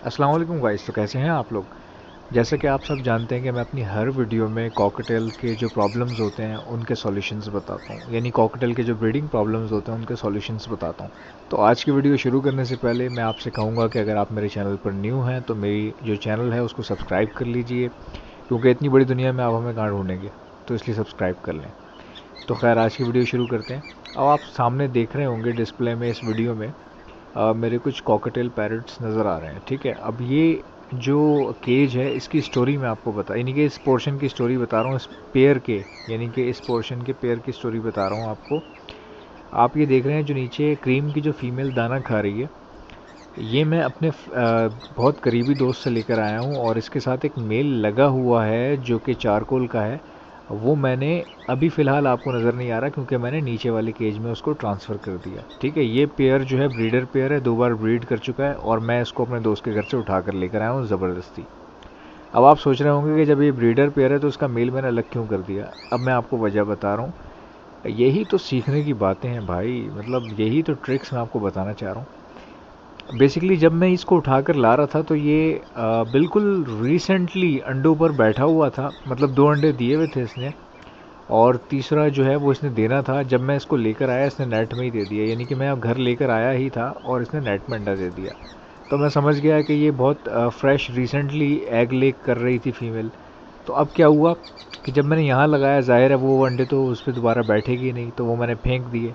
अस्सलाम वालेकुम गाइस। तो कैसे हैं आप लोग। जैसे कि आप सब जानते हैं कि मैं अपनी हर वीडियो में कॉकटेल के जो प्रॉब्लम्स होते हैं उनके सॉल्यूशंस बताता हूं, यानी कॉकटेल के जो ब्रीडिंग प्रॉब्लम्स होते हैं उनके सॉल्यूशंस बताता हूं। तो आज की वीडियो शुरू करने से पहले मैं आपसे कहूँगा कि अगर आप मेरे चैनल पर न्यू हैं तो मेरी जो चैनल है उसको सब्सक्राइब कर लीजिए, क्योंकि इतनी बड़ी दुनिया में आप हमें कहाँ ढूंढेंगे, तो इसलिए सब्सक्राइब कर लें। तो खैर आज की वीडियो शुरू करते हैं। अब आप सामने देख रहे होंगे डिस्प्ले में इस वीडियो में मेरे कुछ कॉकटेल पैरट्स नज़र आ रहे हैं। ठीक है, अब ये जो केज है इसकी स्टोरी मैं आपको बता, यानी कि इस पोर्शन की स्टोरी बता रहा हूँ, इस पेयर के, यानी कि इस पोर्शन के पेयर की स्टोरी बता रहा हूँ आपको। आप ये देख रहे हैं जो नीचे क्रीम की जो फीमेल दाना खा रही है, ये मैं अपने बहुत करीबी दोस्त से लेकर आया हूँ, और इसके साथ एक मेल लगा हुआ है जो कि चारकोल का है। वो मैंने अभी फ़िलहाल आपको नज़र नहीं आ रहा क्योंकि मैंने नीचे वाले केज में उसको ट्रांसफ़र कर दिया। ठीक है, ये पेयर जो है ब्रीडर पेयर है, 2 बार ब्रीड कर चुका है, और मैं इसको अपने दोस्त के घर से उठा कर लेकर आया हूँ ज़बरदस्ती। अब आप सोच रहे होंगे कि जब ये ब्रीडर पेयर है तो उसका मेल मैंने अलग क्यों कर दिया। अब मैं आपको वजह बता रहा हूँ। यही तो सीखने की बातें हैं भाई, मतलब यही तो ट्रिक्स मैं आपको बताना चाह रहा हूँ। बेसिकली जब मैं इसको उठाकर ला रहा था तो ये बिल्कुल रिसेंटली अंडों पर बैठा हुआ था, मतलब 2 अंडे दिए हुए थे इसने, और तीसरा जो है वो इसने देना था। जब मैं इसको लेकर आया इसने नेट में ही दे दिया, यानी कि मैं अब घर लेकर आया ही था और इसने नेट में अंडा दे दिया। तो मैं समझ गया कि ये बहुत फ्रेश रिसेंटली एग लेक कर रही थी फीमेल। तो अब क्या हुआ कि जब मैंने यहाँ लगाया, जाहिर है वो अंडे तो उस पर दोबारा बैठेगी नहीं, तो वो मैंने फेंक दिए।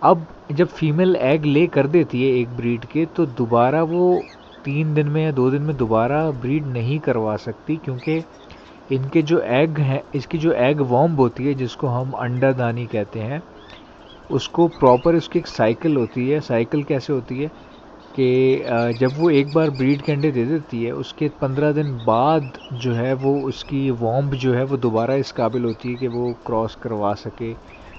अब जब फीमेल एग ले कर देती है एक ब्रीड के, तो दोबारा वो 3 दिन में या 2 दिन में दोबारा ब्रीड नहीं करवा सकती, क्योंकि इनके जो एग हैं, इसकी जो एग वॉम्ब होती है जिसको हम अंडादानी कहते हैं, उसको प्रॉपर उसकी एक साइकिल होती है। साइकिल कैसे होती है कि जब वो एक बार ब्रीड के अंडे दे देती है, उसके 15 दिन बाद जो है वो उसकी वॉम्ब जो है वो दोबारा इस काबिल होती है कि वो क्रॉस करवा सके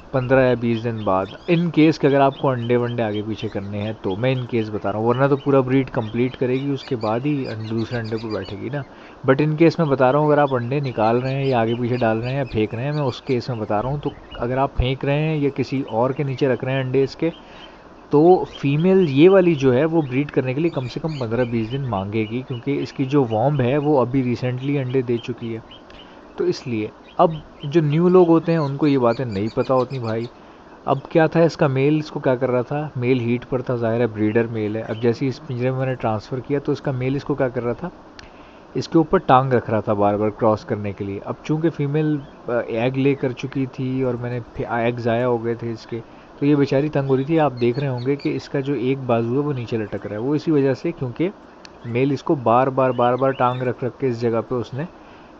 15 या 20 दिन बाद। इन केस के अगर आपको अंडे वंडे आगे पीछे करने हैं तो मैं इन केस बता रहा हूँ, वरना तो पूरा ब्रीड कंप्लीट करेगी उसके बाद ही दूसरे अंडे पर बैठेगी ना। बट इन केस मैं बता रहा हूँ, अगर आप अंडे निकाल रहे हैं या आगे पीछे डाल रहे हैं या फेंक रहे हैं, मैं उस केस में बता रहा हूँ। तो अगर आप फेंक रहे हैं या किसी और के नीचे रख रहे हैं अंडे इसके, तो फीमेल ये वाली जो है वो ब्रीड करने के लिए कम से कम 15-20 दिन मांगेगी, क्योंकि इसकी जो वॉम्ब है वो अभी रिसेंटली अंडे दे चुकी है। तो इसलिए अब जो न्यू लोग होते हैं उनको ये बातें नहीं पता होती भाई। अब क्या था, इसका मेल इसको क्या कर रहा था, मेल हीट पर था, ज़ाहिर है ब्रीडर मेल है। अब जैसे ही इस पिंजरे में मैंने ट्रांसफ़र किया तो इसका मेल इसको क्या कर रहा था, इसके ऊपर टांग रख रहा था बार बार क्रॉस करने के लिए। अब चूंकि फीमेल एग ले कर चुकी थी और मैंने एग ज़ाया हो गए थे इसके, तो ये बेचारी तंग हो रही थी। आप देख रहे होंगे कि इसका जो एक बाजू है वो नीचे लटक रहा है, वो इसी वजह से क्योंकि मेल इसको बार बार टांग रख रख के इस जगह पे उसने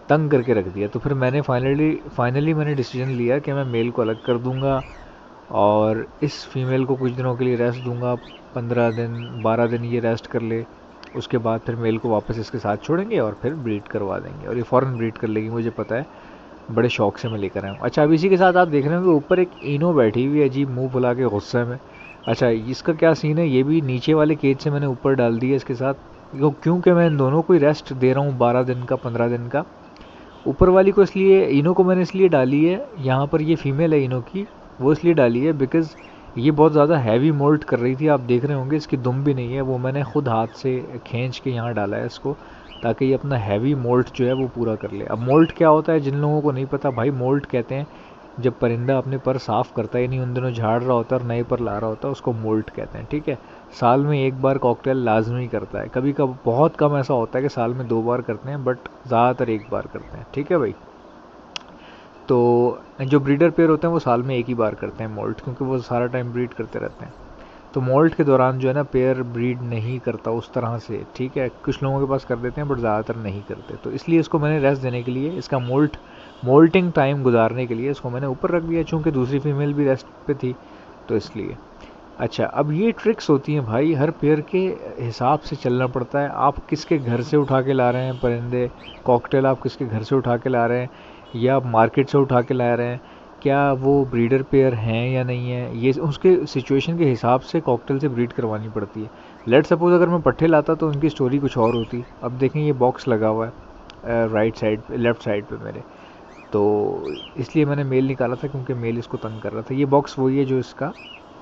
तंग करके रख दिया। तो फिर मैंने फाइनली मैंने डिसीजन लिया कि मैं मेल को अलग कर दूंगा और इस फीमेल को कुछ दिनों के लिए रेस्ट दूंगा, 15 दिन 12 दिन ये रेस्ट कर ले। उसके बाद फिर मेल को वापस इसके साथ छोड़ेंगे और फिर ब्रीड करवा देंगे, और ये फ़ौरन ब्रीड कर लेगी, मुझे पता है। बड़े शौक से मैं लेकर आया हूँ। अच्छा, अब इसी के साथ आप देख रहे होंगे ऊपर एक इनो बैठी हुई है अजीब मुंह फुला के गुस्से में। अच्छा, इसका क्या सीन है, ये भी नीचे वाले केज से मैंने ऊपर डाल दिया इसके साथ, क्योंकि मैं इन दोनों को ही रेस्ट दे रहा हूँ 12 दिन का 15 दिन का। ऊपर वाली को इसलिए, इनो को मैंने इसलिए डाली है, यहाँ पर ये फीमेल है इनो की, वो इसलिए डाली है बिकॉज़ ये बहुत ज़्यादा हैवी मोल्ट कर रही थी। आप देख रहे होंगे इसकी दुम भी नहीं है, वो मैंने खुद हाथ से खींच के यहाँ डाला है इसको, ताकि ये अपना हैवी मोल्ट जो है वो पूरा कर ले। अब मोल्ट क्या होता है, जिन लोगों को नहीं पता भाई, मोल्ट कहते हैं जब परिंदा अपने पर साफ़ करता है, यानी उन दिनों झाड़ रहा होता है और नए पर ला रहा होता है, उसको मोल्ट कहते हैं। ठीक है, साल में एक बार कॉकटेल लाजमी करता है, कभी कभी बहुत कम ऐसा होता है कि साल में 2 बार करते हैं, बट ज़्यादातर एक बार करते हैं। ठीक है भाई, तो जो ब्रीडर पेयर होते हैं वो साल में एक ही बार करते हैं मोल्ट, क्योंकि वो सारा टाइम ब्रीड करते रहते हैं। तो मोल्ट के दौरान जो है ना पेयर ब्रीड नहीं करता उस तरह से। ठीक है, कुछ लोगों के पास कर देते हैं बट ज़्यादातर नहीं करते, तो इसलिए इसको मैंने रेस्ट देने के लिए, इसका मोल्टिंग टाइम गुजारने के लिए इसको मैंने ऊपर रख दिया, चूँकि दूसरी फीमेल भी रेस्ट पे थी, तो इसलिए। अच्छा, अब ये ट्रिक्स होती हैं भाई, हर पेयर के हिसाब से चलना पड़ता है। आप किसके घर से उठा के ला रहे हैं परिंदे, कॉकटेल आप किसके घर से उठा के ला रहे हैं या मार्केट से उठा के ला रहे हैं, क्या वो ब्रीडर पेयर हैं या नहीं है, ये उसके सिचुएशन के हिसाब से कॉकटेल से ब्रीड करवानी पड़ती है। लेट सपोज अगर मैं पट्ठे लाता तो उनकी स्टोरी कुछ और होती। अब देखें ये बॉक्स लगा हुआ है राइट साइड, लेफ़्ट साइड पे मेरे, तो इसलिए मैंने मेल निकाला था क्योंकि मेल इसको तंग कर रहा था। ये बॉक्स वही है जो इसका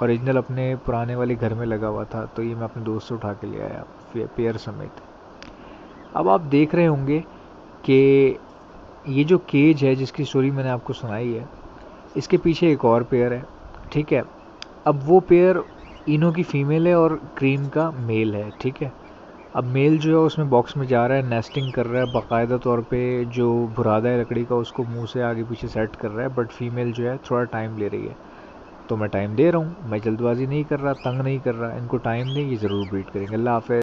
ओरिजिनल अपने पुराने वाले घर में लगा हुआ था, तो ये मैं अपने दोस्त से उठा के ले आया पेयर समेत। अब आप देख रहे होंगे कि ये जो केज है जिसकी स्टोरी मैंने आपको सुनाई है, इसके पीछे एक और पेयर है, ठीक है। अब वो पेयर इनो की फ़ीमेल है और क्रीम का मेल है, ठीक है। अब मेल जो है उसमें बॉक्स में जा रहा है, नेस्टिंग कर रहा है बाकायदा तौर पे, जो बुरादा है लकड़ी का उसको मुंह से आगे पीछे सेट कर रहा है, बट फीमेल जो है थोड़ा टाइम ले रही है। तो मैं टाइम दे रहा हूँ, मैं जल्दबाजी नहीं कर रहा, तंग नहीं कर रहा, इनको टाइम दें, ये ज़रूर ब्रीड करेंगे। अल्लाह हाफ़िज़।